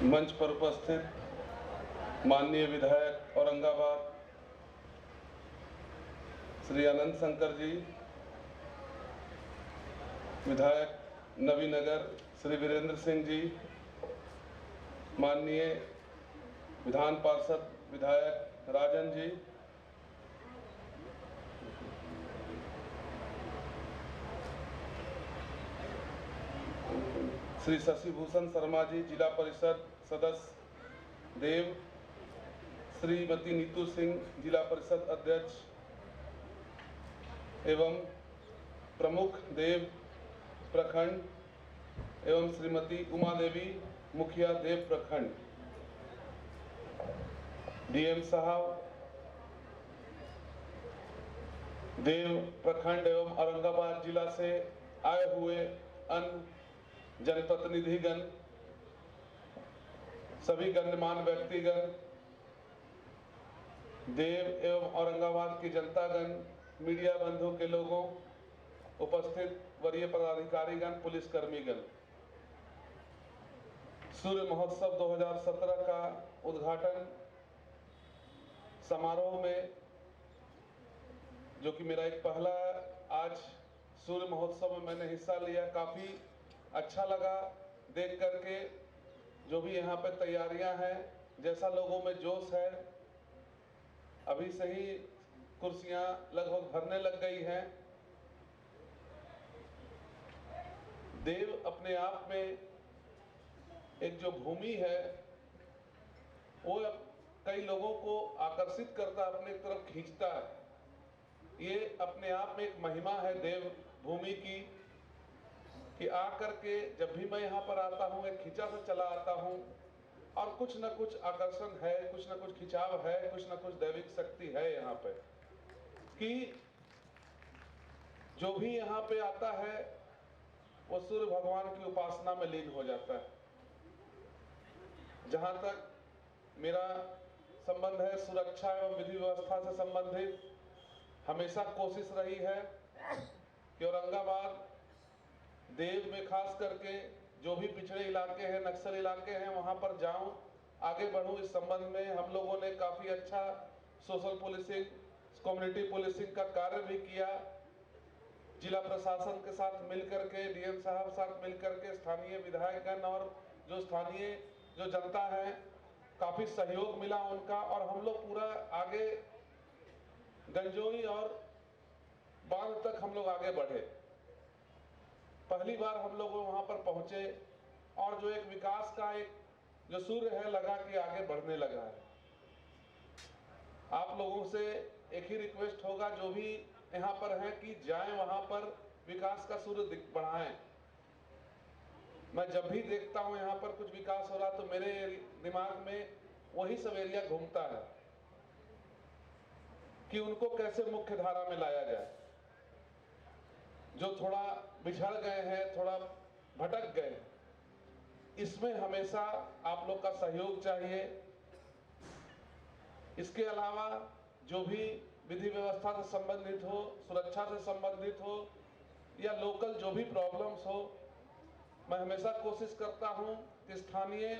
मंच पर उपस्थित माननीय विधायक औरंगाबाद श्री अनंत शंकर जी, विधायक नवीनगर श्री वीरेंद्र सिंह जी, माननीय विधान पार्षद विधायक राजन जी, श्री शशिभूषण शर्मा जी, जिला परिषद सदस्य देव, श्रीमती नीतू सिंह, जिला परिषद अध्यक्ष एवं प्रमुख देव प्रखंड एवं श्रीमती उमा देवी, मुखिया देव प्रखंड, डीएम साहब, देव प्रखंड एवं औरंगाबाद जिला से आए हुए अन्य जनप्रतिनिधिगण, सभी गणमान्य व्यक्तिगण, देव एवं औरंगाबाद की जनतागण, मीडिया बंधु के लोगों, उपस्थित वरीय पदाधिकारीगण, पुलिसकर्मीगण, सूर्य महोत्सव 2017 का उद्घाटन समारोह में, जो कि मेरा एक पहला आज सूर्य महोत्सव में मैंने हिस्सा लिया, काफ़ी अच्छा लगा देख करके। जो भी यहाँ पे तैयारियां हैं, जैसा लोगों में जोश है, अभी से ही कुर्सियां लगभग भरने लग गई हैं। देव अपने आप में एक जो भूमि है, वो कई लोगों को आकर्षित करता, अपने तरफ खींचता है। ये अपने आप में एक महिमा है देव भूमि की, कि आकर के जब भी मैं यहाँ पर आता हूँ, एक खिंचा से चला आता हूँ और कुछ न कुछ आकर्षण है, कुछ न कुछ खिंचाव है, कुछ न कुछ दैविक शक्ति है यहाँ पे, कि जो भी यहाँ पे आता है वो सूर्य भगवान की उपासना में लीन हो जाता है। जहाँ तक मेरा संबंध है सुरक्षा एवं विधि व्यवस्था से संबंधित, हमेशा कोशिश रही है कि औरंगाबाद देव में खास करके जो भी पिछड़े इलाके हैं, नक्सल इलाके हैं, वहां पर जाऊं, आगे बढ़ूं। इस संबंध में हम लोगों ने काफी अच्छा सोशल पुलिसिंग, कम्युनिटी पुलिसिंग का कार्य भी किया। जिला प्रशासन के साथ मिलकर के, डीएम साहब साथ मिलकर के, स्थानीय विधायकगण और जो स्थानीय जो जनता है, काफी सहयोग मिला उनका, और हम लोग पूरा आगे गंजोई और बांध तक हम लोग आगे बढ़े। पहली बार हम लोग वहां पर पहुंचे और जो एक विकास का एक जो सूर्य है लगा कि आगे बढ़ने लगा है। आप लोगों से एक ही रिक्वेस्ट होगा, जो भी यहाँ पर हैं, कि जाएं वहां पर, विकास का सूर्य बढ़ाएं। मैं जब भी देखता हूं यहाँ पर कुछ विकास हो रहा, तो मेरे दिमाग में वही सब एरिया घूमता है कि उनको कैसे मुख्य धारा में लाया जाए। जो थोड़ा बिछड़ गए हैं, थोड़ा भटक गए, इसमें हमेशा आप लोग का सहयोग चाहिए। इसके अलावा जो भी विधि व्यवस्था से संबंधित हो, सुरक्षा से संबंधित हो, या लोकल जो भी प्रॉब्लम्स हो, मैं हमेशा कोशिश करता हूं कि स्थानीय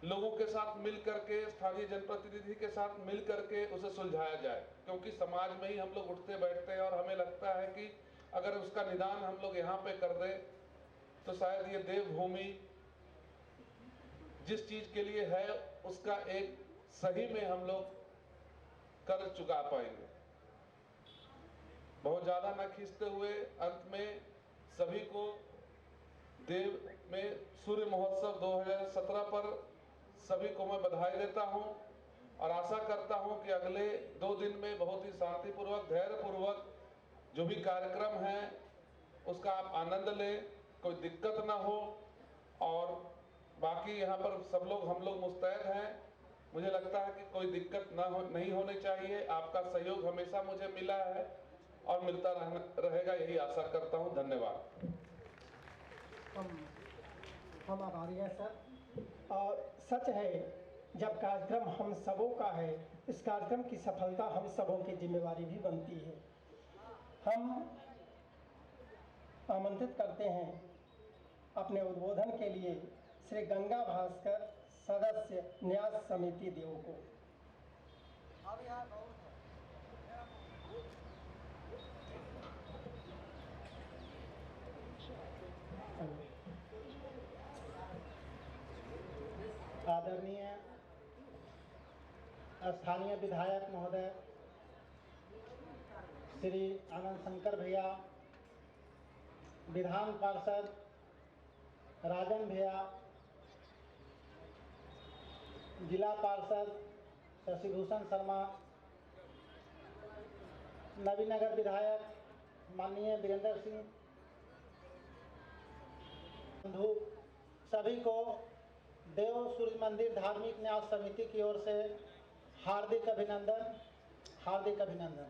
लोगों के साथ मिल करके, स्थानीय जनप्रतिनिधि के साथ मिल करके उसे सुलझाया जाए। क्योंकि समाज में ही हम लोग उठते बैठते हैं और हमें लगता है कि अगर उसका निदान हम लोग यहाँ पे कर दें, तो शायद ये देवभूमि जिस चीज के लिए है उसका एक सही में हम लोग कर चुका पाएंगे। बहुत ज्यादा न खींचते हुए, अंत में सभी को देव में सूर्य महोत्सव 2017 पर सभी को मैं बधाई देता हूं, और आशा करता हूं कि अगले 2 दिन में बहुत ही शांतिपूर्वक, धैर्यपूर्वक जो भी कार्यक्रम है उसका आप आनंद लें, कोई दिक्कत ना हो। और बाकी यहाँ पर सब लोग, हम लोग मुस्तैद हैं। मुझे लगता है कि कोई दिक्कत नहीं होनी चाहिए। आपका सहयोग हमेशा मुझे मिला है और मिलता रहेगा, यही आशा करता हूँ। धन्यवाद। हम आभारी हैं सर। और सच है, जब कार्यक्रम हम सबों का है, इस कार्यक्रम की सफलता हम सबों की जिम्मेवारी भी बनती है। हम आमंत्रित करते हैं अपने उद्बोधन के लिए श्री गंगा भास्कर, सदस्य न्यास समिति देव को। आदरणीय स्थानीय विधायक महोदय श्री आनंद शंकर भैया, विधान पार्षद राजन भैया, जिला पार्षद शशिभूषण शर्मा, नवीनगर विधायक माननीय वीरेंद्र सिंह बंधु, सभी को देव सूर्य मंदिर धार्मिक न्यास समिति की ओर से हार्दिक अभिनंदन, हार्दिक अभिनंदन।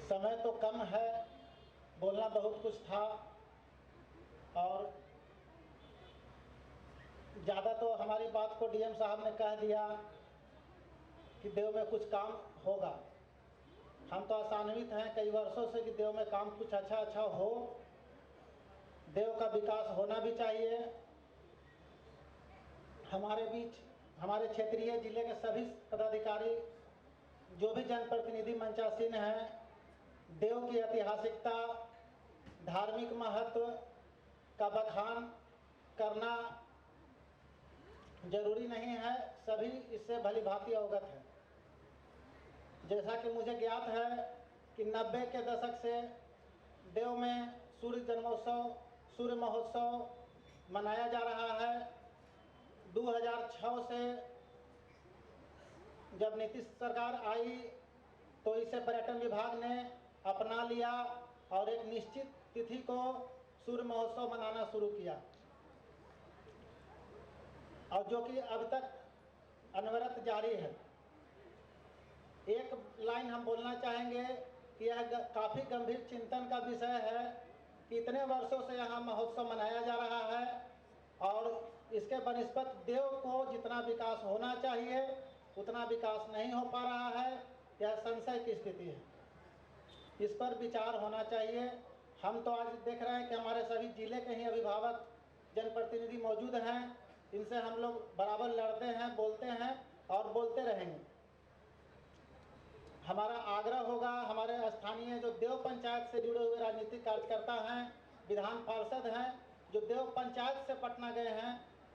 समय तो कम है, बोलना बहुत कुछ था और ज़्यादा तो हमारी बात को डीएम साहब ने कह दिया कि देव में कुछ काम होगा। हम तो आशान्वित हैं कई वर्षों से कि देव में काम कुछ अच्छा हो, देव का विकास होना भी चाहिए। हमारे बीच हमारे क्षेत्रीय जिले के सभी पदाधिकारी जो भी जनप्रतिनिधि मंचासीन हैं, देव की ऐतिहासिकता, धार्मिक महत्व का बखान करना जरूरी नहीं है, सभी इससे भली भांति अवगत हैं। जैसा कि मुझे ज्ञात है कि 90 के दशक से देव में सूर्य जन्मोत्सव, सूर्य महोत्सव मनाया जा रहा है। 2006 से जब नीतीश सरकार आई तो इसे पर्यटन विभाग ने अपना लिया और एक निश्चित तिथि को सूर्य महोत्सव मनाना शुरू किया, और जो कि अब तक अनवरत जारी है। एक लाइन हम बोलना चाहेंगे कि यह काफ़ी गंभीर चिंतन का विषय है कि इतने वर्षों से यहाँ महोत्सव मनाया जा रहा है और इसके बनिस्पत देव को जितना विकास होना चाहिए उतना विकास नहीं हो पा रहा है। यह संशय की स्थिति है, इस पर विचार होना चाहिए। हम तो आज देख रहे हैं कि हमारे सभी जिले के ही अभिभावक जनप्रतिनिधि मौजूद हैं, इनसे हम लोग बराबर लड़ते हैं, बोलते हैं और बोलते रहेंगे। हमारा आग्रह होगा, हमारे स्थानीय जो देव पंचायत से जुड़े हुए राजनीतिक कार्यकर्ता हैं, विधान पार्षद हैं, जो देव पंचायत से पटना गए हैं,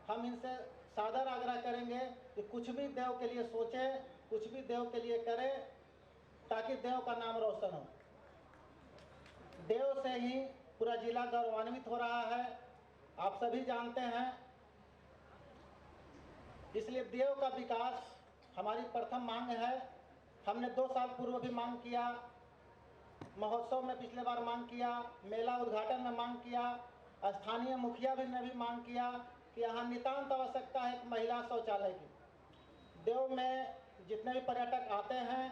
हम इनसे सादर आग्रह करेंगे कि कुछ भी देव के लिए सोचें, कुछ भी देव के लिए करें, ताकि देव का नाम रोशन हो। देव से ही पूरा जिला गौरवान्वित हो रहा है, आप सभी जानते हैं। इसलिए देव का विकास हमारी प्रथम मांग है। हमने 2 साल पूर्व भी मांग किया, महोत्सव में पिछले बार मांग किया, मेला उद्घाटन में मांग किया, स्थानीय मुखिया भी ने भी मांग किया कि यहाँ नितांत आवश्यकता है एक महिला शौचालय की। देव में जितने भी पर्यटक आते हैं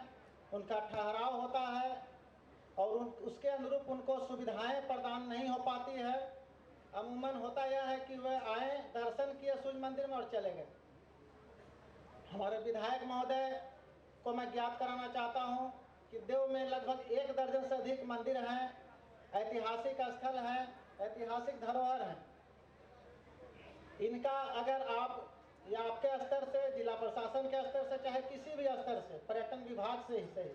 उनका ठहराव होता है और उसके अनुरूप उनको सुविधाएं प्रदान नहीं हो पाती है। अमूमन होता यह है कि वह आए, दर्शन किए सूर्य मंदिर में और चले गए। हमारे विधायक महोदय को मैं ज्ञात कराना चाहता हूं कि देव में लगभग 1 दर्जन से अधिक मंदिर हैं, ऐतिहासिक स्थल हैं, ऐतिहासिक धरोहर हैं। इनका अगर आप या आपके स्तर से, जिला प्रशासन के स्तर से, चाहे किसी भी स्तर से, पर्यटन विभाग से ही सही,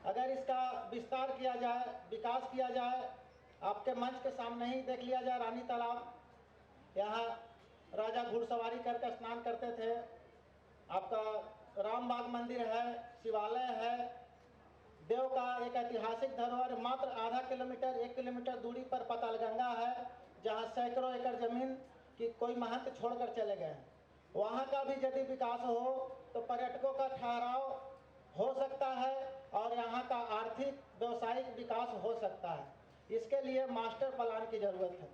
अगर इसका विस्तार किया जाए, विकास किया जाए, आपके मंच के सामने ही देख लिया जाए रानी तालाब, यहाँ राजा घुड़सवारी करके स्नान करते थे। आपका रामबाग मंदिर है, शिवालय है। देव का एक ऐतिहासिक धरोहर मात्र आधा किलोमीटर 1 किलोमीटर दूरी पर पातालगंगा है, जहाँ सैकड़ों एकड़ जमीन की कोई महंत छोड़कर चले गए हैं। वहाँ का भी यदि विकास हो तो पर्यटकों का ठहराव हो सकता है और यहाँ का आर्थिक व्यवसायिक विकास हो सकता है। इसके लिए मास्टर प्लान की जरूरत है।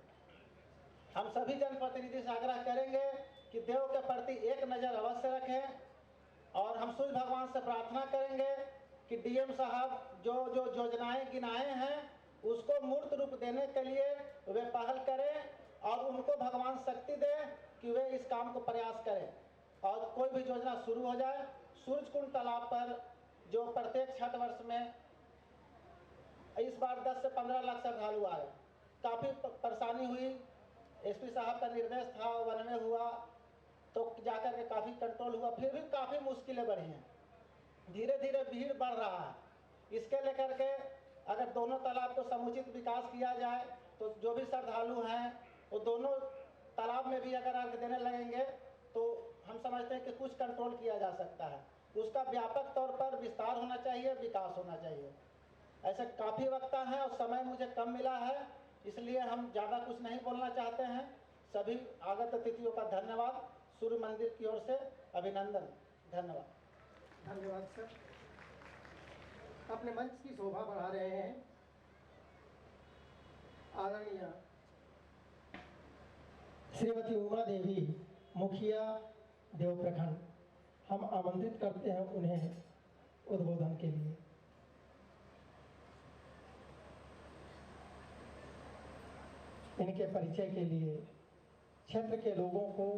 हम सभी जनप्रतिनिधि से आग्रह करेंगे कि देव के प्रति एक नज़र अवश्य रखें और हम सूर्य भगवान से प्रार्थना करेंगे कि डीएम साहब जो योजनाएं गिनाए हैं उसको मूर्त रूप देने के लिए वे पहल करें और उनको भगवान शक्ति दे कि वे इस काम को प्रयास करें और कोई भी योजना शुरू हो जाए। सूरजकुंड तालाब पर जो प्रत्येक छठ वर्ष में इस बार 10 से 15 लाख श्रद्धालु आए, काफ़ी परेशानी हुई एसपी साहब का निर्देश था, वन में हुआ तो जाकर के काफ़ी कंट्रोल हुआ, फिर भी काफ़ी मुश्किलें बढ़ी हैं। धीरे धीरे भीड़ बढ़ रहा है। इसके लेकर के अगर दोनों तालाब को समुचित विकास किया जाए तो जो भी श्रद्धालु हैं वो दोनों तालाब में भी अगर अर्घ देने लगेंगे तो हम समझते हैं कि कुछ कंट्रोल किया जा सकता है। उसका व्यापक तौर पर विस्तार होना चाहिए, विकास होना चाहिए। ऐसे काफ़ी वक्ता हैं और समय मुझे कम मिला है, इसलिए हम ज़्यादा कुछ नहीं बोलना चाहते हैं। सभी आगत अतिथियों का धन्यवाद, सूर्य मंदिर की ओर से अभिनंदन। धन्यवाद। धन्यवाद सर। अपने मंच की शोभा बढ़ा रहे हैं आदरणीय श्रीमती उमा देवी, मुखिया देव प्रखंड। हम आमंत्रित करते हैं उन्हें उद्बोधन के लिए। इनके परिचय के लिए क्षेत्र के लोगों को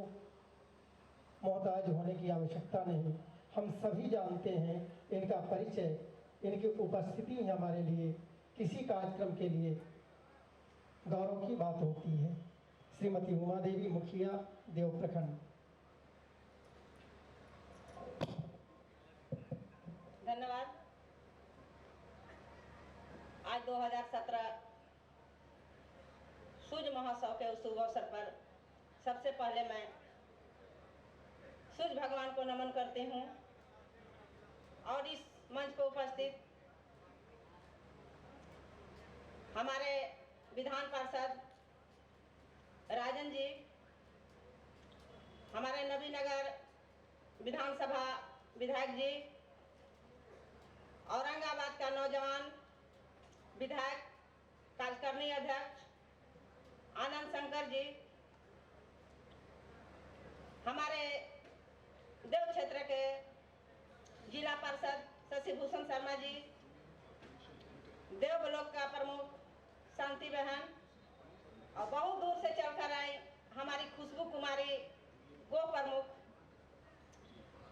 मोहताज होने की आवश्यकता नहीं, हम सभी जानते हैं इनका परिचय, इनकी उपस्थिति ही हमारे लिए किसी कार्यक्रम के लिए गौरव की बात होती है। श्रीमती उमा देवी, मुखिया देव प्रखंड। धन्यवाद। आज 2017 सूर्य महोत्सव के शुभ अवसर पर सबसे पहले मैं सूर्य भगवान को नमन करती हूँ और इस मंच पर उपस्थित हमारे विधान पार्षद राजन जी, हमारे नबीनगर विधानसभा विधायक जी, औरंगाबाद का नौजवान विधायक कार्यकारिणी अध्यक्ष आनंद शंकर जी, हमारे देव क्षेत्र के जिला पार्षद शशिभूषण शर्मा जी, देव ब्लॉक का प्रमुख शांति बहन और बहुत दूर से चलकर आई हमारी खुशबू कुमारी गो प्रमुख,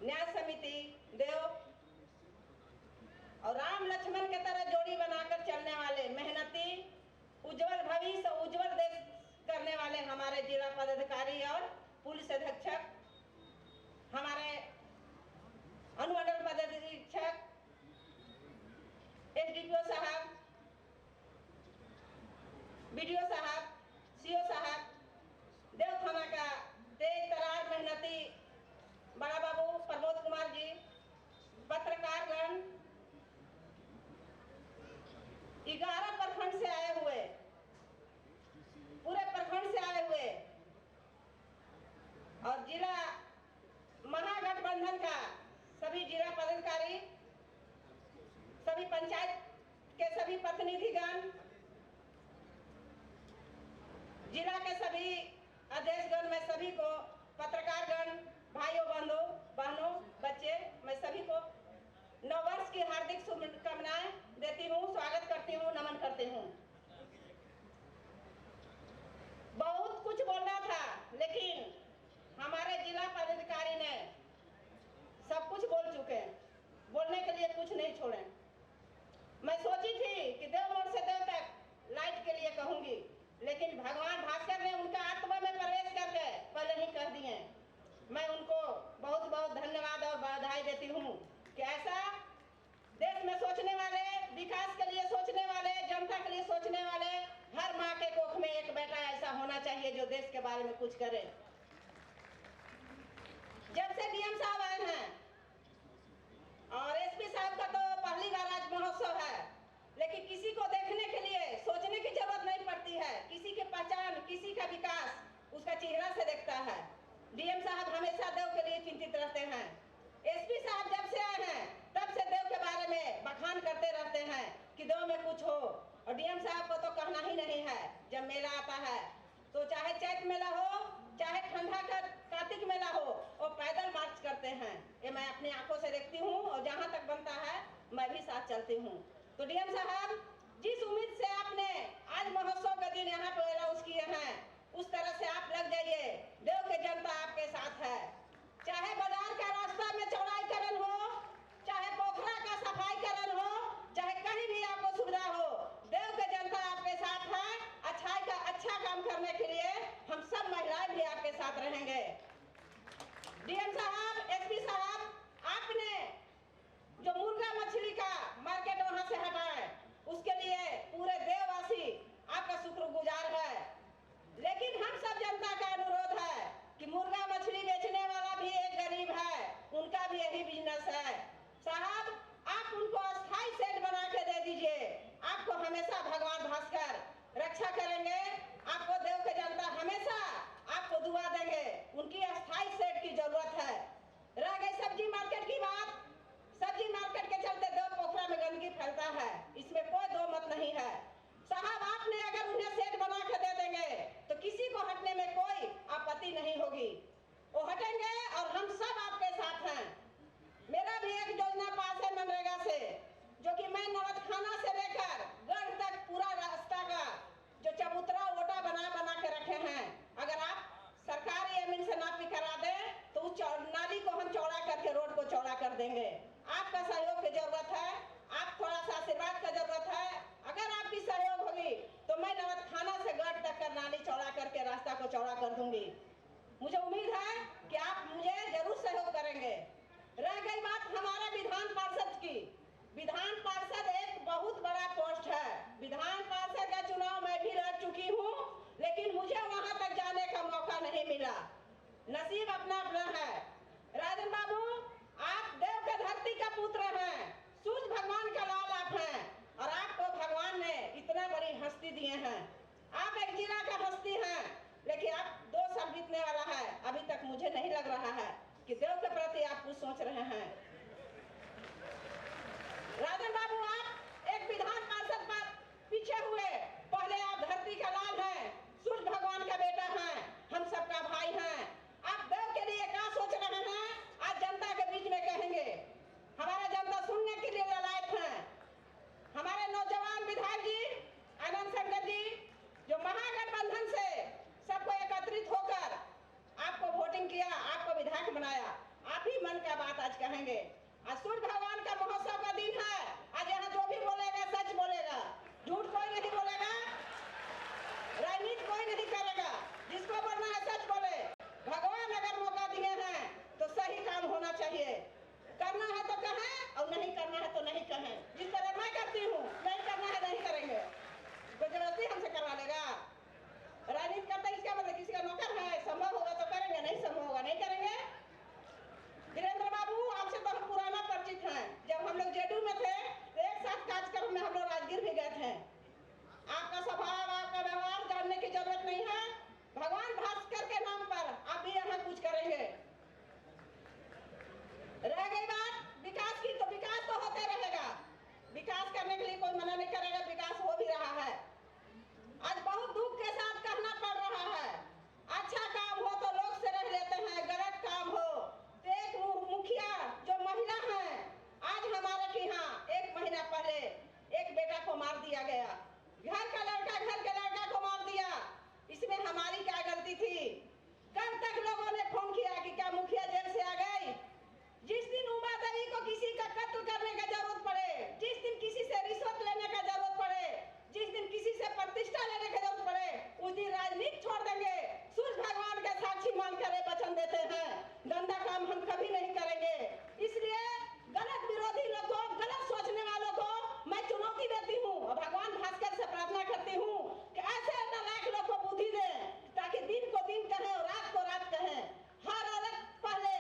न्याय समिति देव और राम लक्ष्मण के तरह जोड़ी बनाकर चलने वाले मेहनती, उज्जवल भविष्य, उज्जवल देश करने वाले हमारे जिला पदाधिकारी और पुलिस अधीक्षक, हमारे अनुमंडल पदाधीक्षक, एसडीपीओ साहब, बीडीओ साहब, सीओ साहब, देव थाना का तेज तरार मेहनती बड़ा बाबू प्रमोद कुमार जी, पत्रकारगण, 11 प्रखंड से आए हुए, पूरे प्रखंड से आए हुए और जिला महागठबंधन का सभी जिला पदाधिकारी, सभी पंचायत के सभी प्रतिनिधिगण, जिला के सभी अध्यक्षगण, मैं सभी को, पत्रकारगण, भाइयों बहनों, बच्चे, मैं सभी को नववर्ष की हार्दिक शुभकामनाएं देती हूँ, स्वागत करती हूँ, नमन करती हूँ। बहुत कुछ बोलना था लेकिन हमारे जिला पदाधिकारी ने सब कुछ बोल चुके हैं, बोलने के लिए कुछ नहीं छोड़े। मैं सोची थी कि देव मोड़ से देव तक लाइट के लिए कहूंगी, लेकिन भगवान भास्कर ने उनका आत्मा में प्रवेश करके पहले ही कह दिए। मैं उनको बहुत बहुत धन्यवाद और बधाई देती हूँ कि ऐसा देश में सोचने वाले, विकास के लिए सोचने वाले, जनता के लिए सोचने वाले, हर माँ के कोख में एक बेटा ऐसा होना चाहिए जो देश के बारे में कुछ करे। जब से डीएम साहब आए हैं और एसपी साहब का तो पहली बार आज महोत्सव है, लेकिन किसी को देखने के लिए सोचने की जरूरत नहीं पड़ती है। किसी की पहचान, किसी का विकास उसका चेहरा से देखता है। डीएम साहब हमेशा देव के लिए चिंतित रहते हैं। एसपी साहब जब से आए हैं तब से देव के बारे में बखान करते रहते हैं कि देव में कुछ हो। और डीएम साहब को तो कहना ही नहीं है, जब मेला आता है तो चाहे चैत मेला हो, चाहे ठंडा का कार्तिक मेला हो, वो पैदल मार्च करते हैं। ये मैं अपनी आंखों से देखती हूँ और जहाँ तक बनता है मैं भी साथ चलती हूँ। तो डीएम साहब, जिस उम्मीद से आपने आज महोत्सव के दिन यहाँ पे अनाउंस किए हैं, उस तरह से आप लग जाइए। देव की जनता आपके साथ है। चाहे बाजार का रास्ता में चौड़ाईकरण हो, चाहे पोखरा का सफाईकरण हो, चाहे कहीं भी आपको सुविधा हो, देव की जनता आपके साथ है। अच्छाई का अच्छा काम करने के लिए हम आपके साथ रहेंगे। डीएम साहब, एसपी साहब, आपने जो मुर्गा मछली का मार्केट वहां से हटाए, उसके लिए पूरे देववासी आपका शुक्रगुजार है। लेकिन हम सब जनता का अनुरोध है कि मुर्गा मछली बेचने वाला भी एक गरीब है, उनका भी यही बिजनेस है। साहब, आप उनको अस्थाई सेट बना के दे दीजिए, आपको हमेशा भगवान भास्कर रक्षा करेंगे, आपको देव के जनता हमेशा आपको दुआ देंगे। उनकी अस्थाई सेट की जरूरत है। रह गई सब्जी मार्केट की बात, सब्जी मार्केट के चलते देव पोखरा में गंदगी फैलता है, इसमें कोई दो मत नहीं है। साहब, आपने अगर उन्हें सेट बना के दे देंगे तो किसी को हटने में कोई आपत्ति नहीं होगी, वो हटेंगे और हम सब आपके साथ हैं। मेरा भी एक योजना पास है मनरेगा से, जो कि मैं नवतखाना से लेकर गढ़ तक पूरा रास्ता का जो चबूतरा ओटा बना बना के रखे हैं, अगर आप सरकारी अमीन से नापी करा दें तो उस नाली को हम चौड़ा करके रोड को चौड़ा कर देंगे। आपका सहयोग की जरूरत है, आप थोड़ा सा आशीर्वाद का जरूरत है। अगर आपकी सहयोग होगी तो मैं नवतखाना से गढ़ तक का नाली चौड़ा करके रास्ता को चौड़ा कर दूंगी। मुझे उम्मीद है कि आप मुझे जरूर सहयोग करेंगे। रह गई बात हमारे विधान पार्षद की, विधान पार्षद एक बहुत बड़ा पोस्ट है। विधान पार्षद का चुनाव मैं भी लड़ चुकी हूँ, लेकिन मुझे वहां तक जाने का मौका नहीं मिला। नसीब अपना अपना है। राजन बाबू, आप देव के धरती का पुत्र हैं, सूर्य भगवान का लाल आप हैं, और आपको भगवान ने इतना बड़ी हस्ती दिए हैं। आप एक जिला का हस्ती हैं, लेकिन आप 2 साल बीतने वाला है, अभी तक मुझे नहीं लग रहा है कि देव के प्रति आप कुछ सोच रहे हैं। राजन बाबू, आप एक विधान पार्षद पर पीछे हुए, पहले आप धरती का लाल हैं, सूर्य भगवान का बेटा हैं, हम सबका भाई हैं। आप देव के लिए क्या सोच रहे हैं, आज जनता के बीच में कहेंगे। हमारा जनता सुनने के लिए लायक है। हमारे नौजवान विधायक जी आनंद शंकर जी, जो महागठबंधन से सबको एकत्रित होकर आपको वोटिंग किया, आपको विधायक बनाया, आप ही मन का बात आज कहेंगे। आज सूर्य भगवान का महोत्सव का दिन है, आज यहाँ जो भी बोलेगा सच बोलेगा, झूठ कोई नहीं बोलेगा, राजनीति कोई नहीं करेगा। जिसको बोलना है सच बोले। भगवान अगर मौका दिए हैं तो सही काम होना चाहिए। करना है तो कहें और नहीं करना है तो नहीं कहें। जिस तरह मैं करती हूँ, नहीं करना है नहीं करेंगे, कोई जबरदस्ती हमसे करवा लेगा। राजनीति करते इसका मतलब किसी का नौकर है, संभव होगा तो करेंगे, नहीं संभव होगा नहीं करेंगे। वीरेंद्र बाबू, आपसे तो हम पुराना परिचित हैं। जब हम लोग जेडू में थे तो एक साथ कार्यक्रम में हम लोग राजगीर भी गए थे। आपका स्वभाव, आपका व्यवहार जानने की जरूरत नहीं है। भगवान भास्कर के नाम पर आप भी यहाँ कुछ करेंगे। रह गई बात विकास की, तो विकास तो होते रहेगा। विकास करने के लिए कोई मना नहीं करेगा, विकास हो भी रहा है। आज बहुत दुख के साथ कहना पड़ रहा है, अच्छा काम हो तो लोग से रह लेते हैं, गलत काम हो तो एक मुखिया जो महिला है, आज हमारे यहाँ 1 महीना पहले एक बेटा को मार दिया गया। घर के लड़का को मार दिया। इसमें हमारी क्या गलती थी? कब तक लोगों ने फोन किया कि क्या मुखिया जेल से आ गई? जिस दिन उमा देवी को किसी का कत्ल करने का जरूरत पड़े, जिस दिन किसी से रिश्वत लेने का जरूरत पड़े, जिस दिन किसी से प्रतिष्ठा लेने की जरूरत पड़े, उस दिन राजनीति छोड़ देंगे। सूर्य भगवान के साक्षी मानकर वचन देते हैं, गंदा काम हम कभी नहीं करेंगे। इसलिए गलत विरोधी लोगों, गलत सोचने वालों को मैं चुनौती देती हूँ और भगवान भास्कर से प्रार्थना करती हूँ कि ऐसे नालायक लोग को बुद्धि दें, ताकि दिन को दिन कहें और रात को रात कहें। हर औरत पहले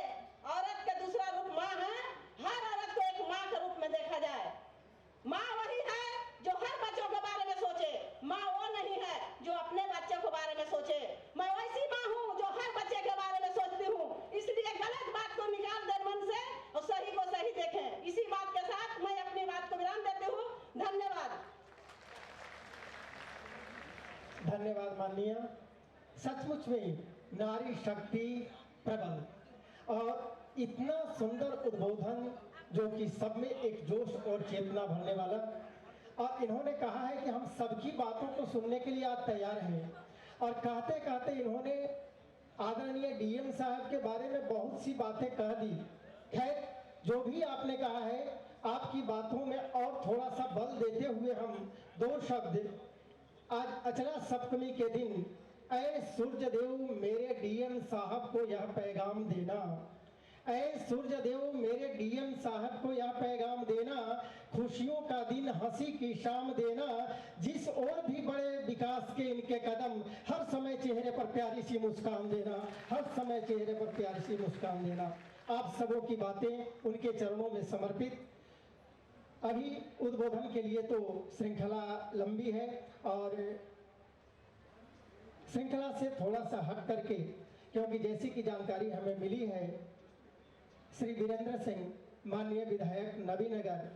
औरत का दूसरा रूप माँ है, हर औरत को एक माँ के रूप में देखा जाए। माँ वही है जो हर बच्चों के बारे में सोचे, माँ वो नहीं है जो अपने बच्चों के बारे में सोचे। मैं वैसी माँ हूँ जो हर बच्चे के बारे में सोचती हूँ। इसलिए गलत बात को निकाल दें मन से और सही को सही देखें। इसी बात के साथ मैं अपनी बात को विराम देती हूँ। धन्यवाद। धन्यवाद माननीय। सचमुच में नारी शक्ति प्रबल और इतना सुंदर उद्बोधन जो कि सब में एक जोश और चेतना भरने वाला। और इन्होंने कहा है कि हम सबकी बातों को सुनने के लिए आज तैयार हैं। और कहते कहते इन्होंने आदरणीय डीएम साहब के बारे में बहुत सी बातें कह दी। खैर, जो भी आपने कहा है, आपकी बातों में और थोड़ा सा बल देते हुए हम 2 शब्द आज अचला सप्तमी के दिन ऐ सूर्य देव मेरे डीएम साहब को यह पैगाम देना, ऐ सूर्य देव मेरे डीएम साहब को यह पैगाम देना, खुशियों का दिन हंसी की शाम देना, जिस और भी बड़े विकास के इनके कदम, हर समय चेहरे पर प्यारी सी मुस्कान देना, हर समय चेहरे पर प्यारी सी मुस्कान देना। आप सबों की बातें उनके चरणों में समर्पित। अभी उद्बोधन के लिए तो श्रृंखला लंबी है और श्रृंखला से थोड़ा सा हट करके, क्योंकि जैसी की जानकारी हमें मिली है, श्री वीरेंद्र सिंह माननीय विधायक नबीनगर,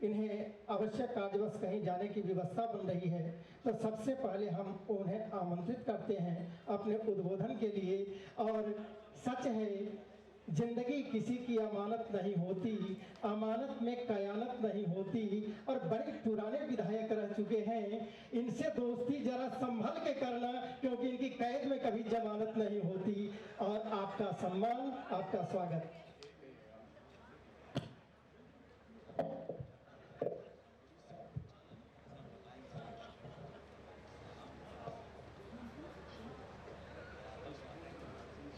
इन्हें आवश्यक कार्यवश कहीं जाने की व्यवस्था बन रही है, तो सबसे पहले हम उन्हें आमंत्रित करते हैं अपने उद्बोधन के लिए। और सच है, जिंदगी किसी की अमानत नहीं होती, अमानत में कयानत नहीं होती, और बड़े पुराने विधायक रह चुके हैं, इनसे दोस्ती जरा संभल के करना, क्योंकि इनकी कैद में कभी जमानत नहीं होती। और आपका सम्मान, आपका स्वागत।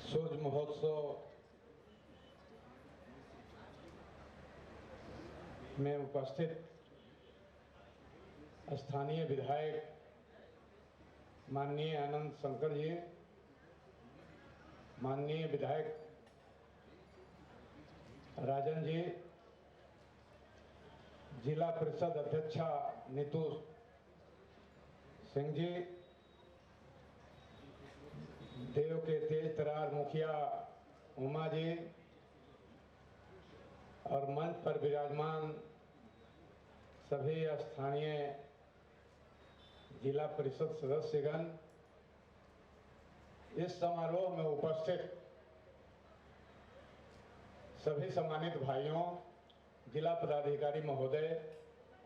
सूर्य महोत्सव में उपस्थित स्थानीय विधायक माननीय आनंद शंकर जी, माननीय विधायक राजन जी, जिला परिषद अध्यक्षा नीतू सिंह जी, देव के तेज तरार मुखिया उमा जी, और मंच पर विराजमान सभी स्थानीय जिला परिषद सदस्यगण, इस समारोह में उपस्थित सभी सम्मानित भाइयों, जिला पदाधिकारी महोदय,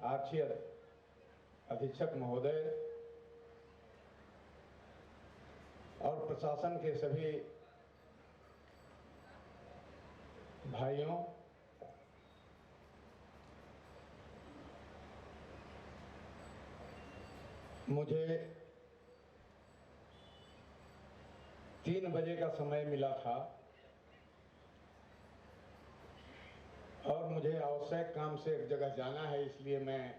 आरक्षी अधीक्षक महोदय और प्रशासन के सभी भाइयों, मुझे 3 बजे का समय मिला था और मुझे आवश्यक काम से एक जगह जाना है, इसलिए मैं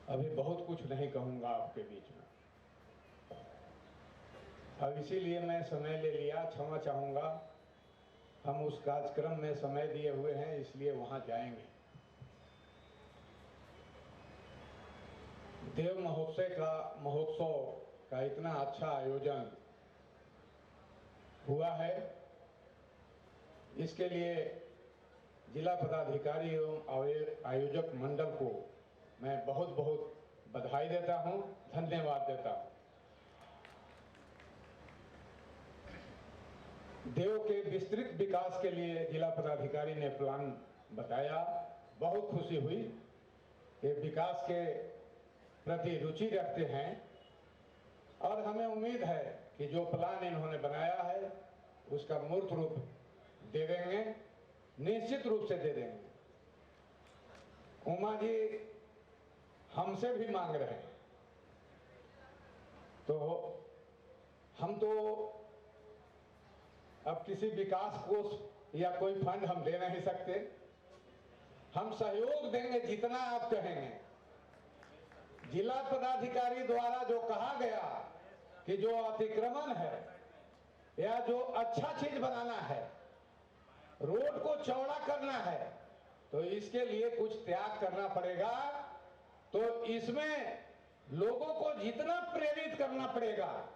अभी बहुत कुछ नहीं कहूँगा आपके बीच में। अब इसीलिए मैं समय ले लिया, क्षमा चाहूँगा। हम उस कार्यक्रम में समय दिए हुए हैं, इसलिए वहाँ जाएंगे। देव महोत्सव का इतना अच्छा आयोजन हुआ है, इसके लिए जिला पदाधिकारी एवं आयोजक मंडल को मैं बहुत बहुत बधाई देता हूं, धन्यवाद देता हूं। देव के विस्तृत विकास के लिए जिला पदाधिकारी ने प्लान बताया, बहुत खुशी हुई। ये विकास के प्रति रुचि रखते हैं और हमें उम्मीद है कि जो प्लान इन्होंने बनाया है उसका मूर्त रूप दे देंगे, निश्चित रूप से दे देंगे। उमा जी हमसे भी मांग रहे हैं, तो हम तो अब किसी विकास कोष या कोई फंड हम दे नहीं सकते, हम सहयोग देंगे जितना आप कहेंगे। जिला पदाधिकारी द्वारा जो कहा गया कि जो अतिक्रमण है या जो अच्छा चीज बनाना है, रोड को चौड़ा करना है, तो इसके लिए कुछ त्याग करना पड़ेगा। तो इसमें लोगों को जितना प्रेरित करना पड़ेगा,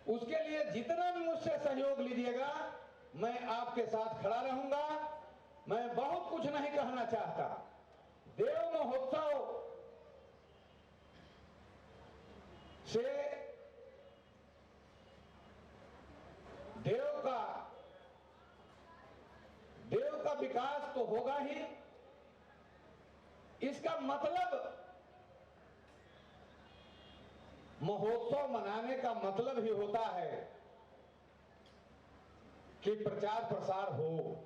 उसके लिए जितना भी मुझसे सहयोग लीजिएगा, मैं आपके साथ खड़ा रहूंगा। मैं बहुत कुछ नहीं कहना चाहता। देव महोत्सव से देव का विकास तो होगा ही। इसका मतलब महोत्सव मनाने का मतलब ही होता है कि प्रचार प्रसार हो।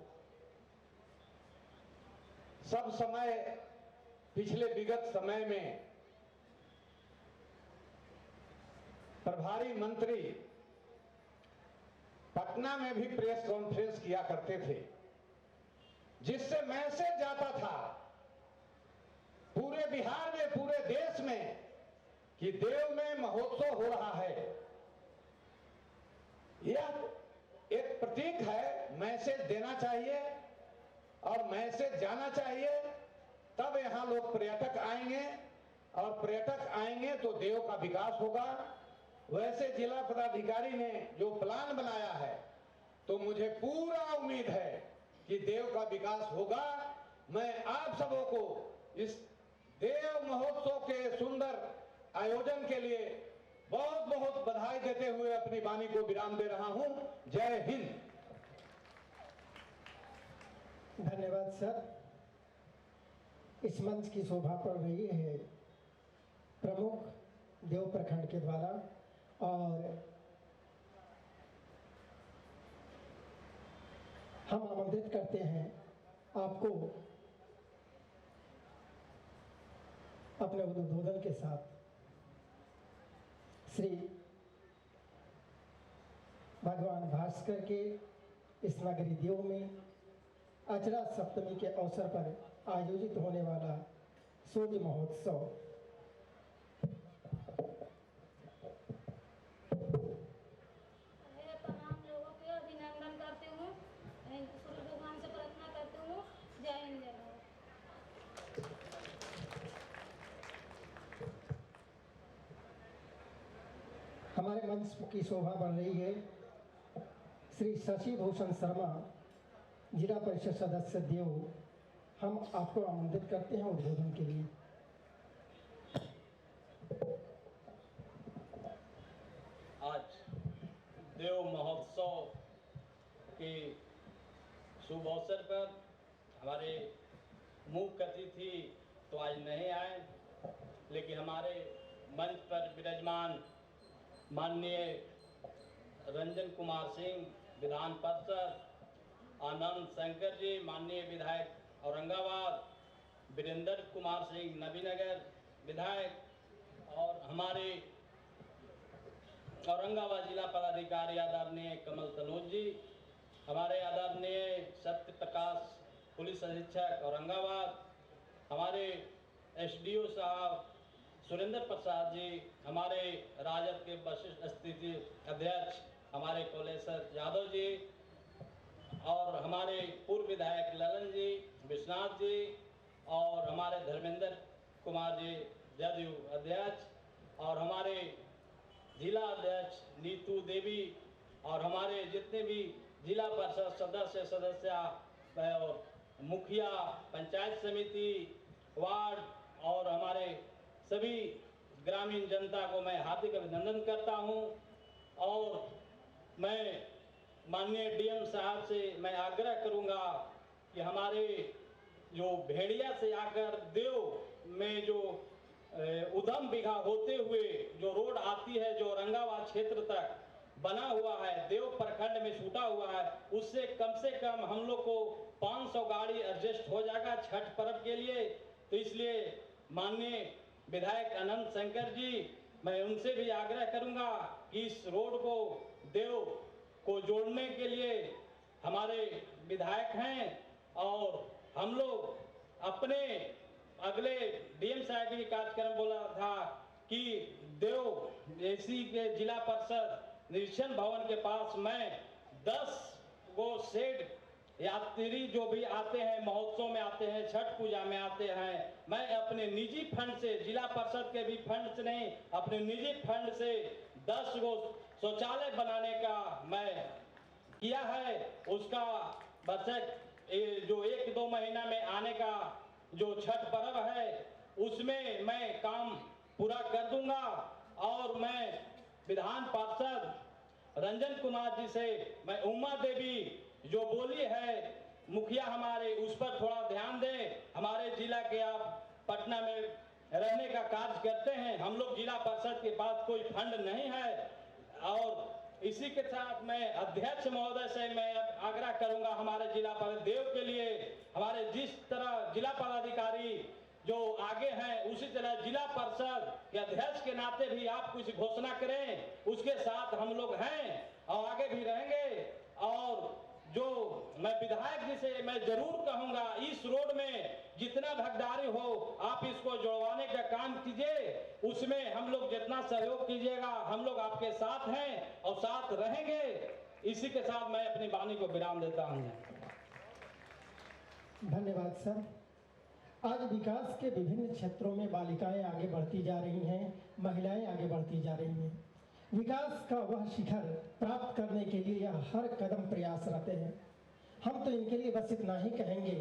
सब समय, पिछले विगत समय में प्रभारी मंत्री पटना में भी प्रेस कॉन्फ्रेंस किया करते थे, जिससे मैसेज जाता था पूरे बिहार में, पूरे देश में कि देव में महोत्सव हो रहा है। यह एक प्रतीक है, मैसेज देना चाहिए और मैसेज जाना चाहिए, तब यहाँ लोग पर्यटक आएंगे और पर्यटक आएंगे तो देव का विकास होगा। वैसे जिला पदाधिकारी ने जो प्लान बनाया है तो मुझे पूरा उम्मीद है कि देव का विकास होगा। मैं आप सबों को इस देव महोत्सव के सुंदर आयोजन के लिए बहुत बहुत बधाई देते हुए अपनी वाणी को विराम दे रहा हूं। जय हिंद। धन्यवाद सर। इस मंच की शोभा पड़ रही है प्रमुख देव प्रखंड के द्वारा, और हम आमंत्रित करते हैं आपको अपने उद्बोधन के साथ श्री भगवान भास्कर के इस नगरी देव में अचरा सप्तमी के अवसर पर आयोजित होने वाला सूर्य महोत्सव। तमाम लोगों के अभिनंदन करती हूँ, सूर्य भगवान से प्रार्थना करती हूँ। जय हिंद, जय भारत। हमारे मंच की शोभा बढ़ रही है श्री शशि भूषण शर्मा, जिला परिषद सदस्य देव। हम आपको आमंत्रित करते हैं उद्बोधन के लिए। आज देव महोत्सव के शुभ अवसर पर हमारे मुख्य अतिथि तो आज नहीं आए, लेकिन हमारे मंच पर विराजमान माननीय रंजन कुमार सिंह विधान पार्षद, आनंद शंकर जी माननीय विधायक औरंगाबाद, वीरेंद्र कुमार सिंह नबीनगर विधायक, और हमारे औरंगाबाद जिला पदाधिकारी आदरणीय कमल तनोज जी, हमारे आदरणीय सत्य प्रकाश पुलिस अधीक्षक औरंगाबाद, हमारे एसडीओ साहब सुरेंद्र प्रसाद जी, हमारे राजद के वरिष्ठ स्थिति अध्यक्ष हमारे कौलेश्वर यादव जी, और हमारे पूर्व विधायक ललन जी, विश्वनाथ जी, और हमारे धर्मेंद्र कुमार जी जदयू अध्यक्ष, और हमारे जिला अध्यक्ष नीतू देवी, और हमारे जितने भी जिला परिषद सदस्य और मुखिया, पंचायत समिति, वार्ड, और हमारे सभी ग्रामीण जनता को मैं हार्दिक अभिनंदन करता हूं। और मैं माननीय डीएम साहब से मैं आग्रह करूंगा कि हमारे जो भेड़िया से आकर देव में जो उधम बिघा होते हुए जो रोड आती है, जो औरंगाबाद क्षेत्र तक बना हुआ है, देव प्रखंड में छूटा हुआ है, उससे कम हम लोग को 500 गाड़ी एडजस्ट हो जाएगा छठ पर्व के लिए। तो इसलिए माननीय विधायक अनंत शंकर जी, मैं उनसे भी आग्रह करूंगा कि इस रोड को देव को जोड़ने के लिए हमारे विधायक हैं, और हम लोग अपने अगले डीएम साहब के कार्यक्रम बोला था कि देव एसी के जिला परिषद निरीक्षण भवन के पास मैं 10 गो शेड यात्री जो भी आते हैं, महोत्सव में आते हैं, छठ पूजा में आते हैं, मैं अपने निजी फंड से, जिला परिषद के भी फंड से नहीं, अपने निजी फंड से 10 गो शौचालय बनाने का मैं किया है। उसका बजट जो 1-2 महीना में आने का जो छठ पर्व है उसमें मैं काम पूरा कर दूंगा। और मैं विधान पार्षद रंजन कुमार जी से मैं उमा देवी जो बोली है मुखिया हमारे, उस पर थोड़ा ध्यान दें। हमारे जिला के आप पटना में रहने का कार्य करते हैं, हम लोग जिला परिषद के पास कोई फंड नहीं है। और इसी के साथ मैं अध्यक्ष महोदय से मैं आग्रह करूंगा हमारे जिला पर देव के लिए, हमारे जिस तरह जिला पदाधिकारी जो आगे हैं उसी तरह जिला परिषद के अध्यक्ष के नाते भी आप कुछ घोषणा करें उसके साथ हम लोग हैं और आगे भी रहेंगे। और जो मैं विधायक जी से मैं जरूर कहूंगा, इस रोड में जितना भगदारी हो आप इसको जोड़वाने का काम कीजिए, उसमें हम लोग जितना सहयोग कीजिएगा हम लोग आपके साथ हैं और साथ रहेंगे। इसी के साथ मैं अपनी वाणी को विराम देता हूं। धन्यवाद सर। आज विकास के विभिन्न क्षेत्रों में बालिकाएं आगे बढ़ती जा रही हैं, महिलाएं आगे बढ़ती जा रही हैं। विकास का वह शिखर प्राप्त करने के लिए यह हर कदम प्रयासरत हैं। हम तो इनके लिए बस इतना ही कहेंगे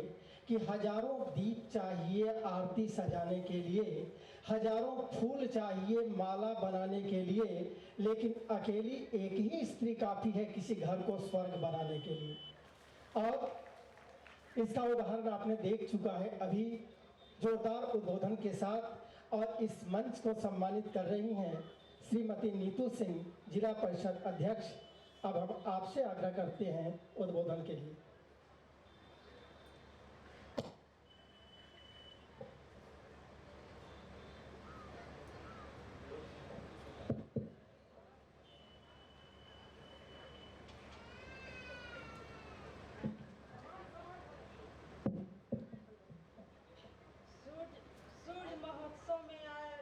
कि हजारों दीप चाहिए आरती सजाने के लिए, हजारों फूल चाहिए माला बनाने के लिए, लेकिन अकेली एक ही स्त्री काफ़ी है किसी घर को स्वर्ग बनाने के लिए। और इसका उदाहरण आपने देख चुका है अभी जोरदार उद्बोधन के साथ। और इस मंच को सम्मानित कर रही हैं श्रीमती नीतू सिंह, जिला परिषद अध्यक्ष। अब हम आपसे आग्रह करते हैं उद्बोधन के लिए। सूर्य महोत्सव में आए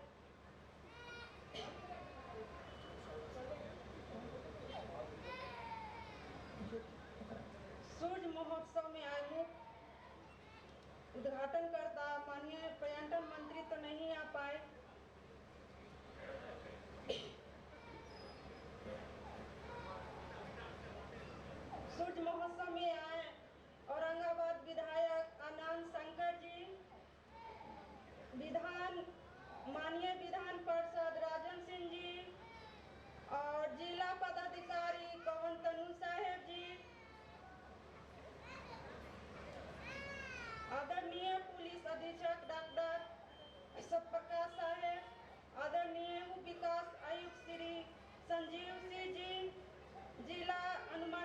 सूर्य महोत्सव में आए मुख्य उद्घाटनकर्ता माननीय पर्यटन मंत्री तो नहीं आ पाए। सूर्य महोत्सव में आए औरंगाबाद विधायक आनंद शंकर जी, माननीय विधान पार्षद राजन सिंह जी और जिला पदाधिकारी कवन तनु साहेब जी, आदरणीय पुलिस अधीक्षक डॉक्टर सतप्रकाश साहेब, आदरणीय उप विकास आयुक्त श्री संजीव सिंह जी, जिला अनुमान